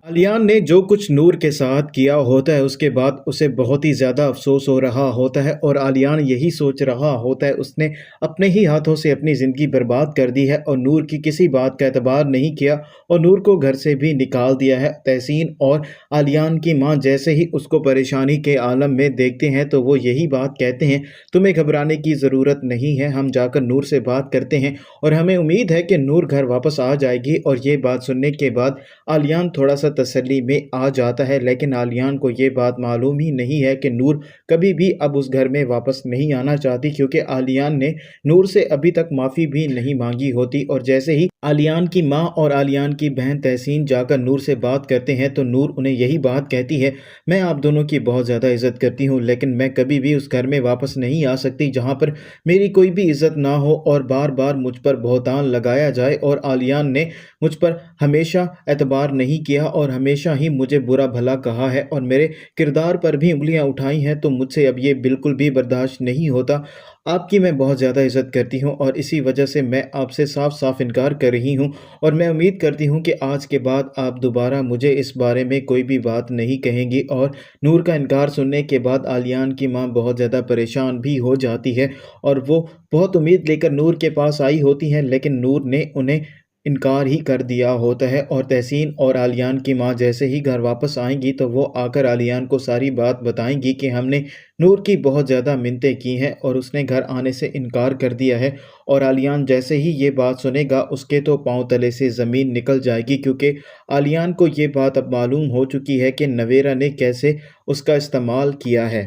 आलियान ने जो कुछ नूर के साथ किया होता है उसके बाद उसे बहुत ही ज़्यादा अफ़सोस हो रहा होता है और आलियान यही सोच रहा होता है उसने अपने ही हाथों से अपनी ज़िंदगी बर्बाद कर दी है और नूर की किसी बात का एतबार नहीं किया और नूर को घर से भी निकाल दिया है। तहसीन और आलियान की माँ जैसे ही उसको परेशानी के आलम में देखते हैं तो वो यही बात कहते हैं, तुम्हें घबराने की ज़रूरत नहीं है, हम जाकर नूर से बात करते हैं और हमें उम्मीद है कि नूर घर वापस आ जाएगी। और ये बात सुनने के बाद आलियान थोड़ा सा तसल्ली में आ जाता है, लेकिन आलियान को ये बात मालूम ही नहीं है कि नूर कभी भी अब उस घर में वापस नहीं आना चाहती, क्योंकि आलियान ने नूर से अभी तक माफ़ी भी नहीं मांगी होती। और जैसे ही आलियान की माँ और आलियान की बहन तहसीन जाकर नूर से बात करते हैं तो नूर उन्हें यही बात कहती है, मैं आप दोनों की बहुत ज़्यादा इज़्ज़त करती हूँ, लेकिन मैं कभी भी उस घर में वापस नहीं आ सकती जहाँ पर मेरी कोई भी इज़्ज़त ना हो और बार बार मुझ पर बहतान लगाया जाए। और आलियान ने मुझ पर हमेशा एतबार नहीं किया और हमेशा ही मुझे बुरा भला कहा है और मेरे किरदार पर भी उँगलियां उठाई हैं, तो मुझसे अब ये बिल्कुल भी बर्दाश्त नहीं होता। आपकी मैं बहुत ज़्यादा इज़्ज़त करती हूँ और इसी वजह से मैं आपसे साफ साफ इनकार कर रही हूँ और मैं उम्मीद करती हूँ कि आज के बाद आप दोबारा मुझे इस बारे में कोई भी बात नहीं कहेंगी। और नूर का इनकार सुनने के बाद आलियान की माँ बहुत ज़्यादा परेशान भी हो जाती है और वो बहुत उम्मीद लेकर नूर के पास आई होती हैं, लेकिन नूर ने उन्हें इनकार ही कर दिया होता है। और तहसीन और आलियान की माँ जैसे ही घर वापस आएंगी तो वो आकर आलियान को सारी बात बताएंगी कि हमने नूर की बहुत ज़्यादा मिन्नतें की हैं और उसने घर आने से इनकार कर दिया है। और आलियान जैसे ही ये बात सुनेगा उसके तो पाँव तले से ज़मीन निकल जाएगी, क्योंकि आलियान को ये बात अब मालूम हो चुकी है कि नवेरा ने कैसे उसका इस्तेमाल किया है।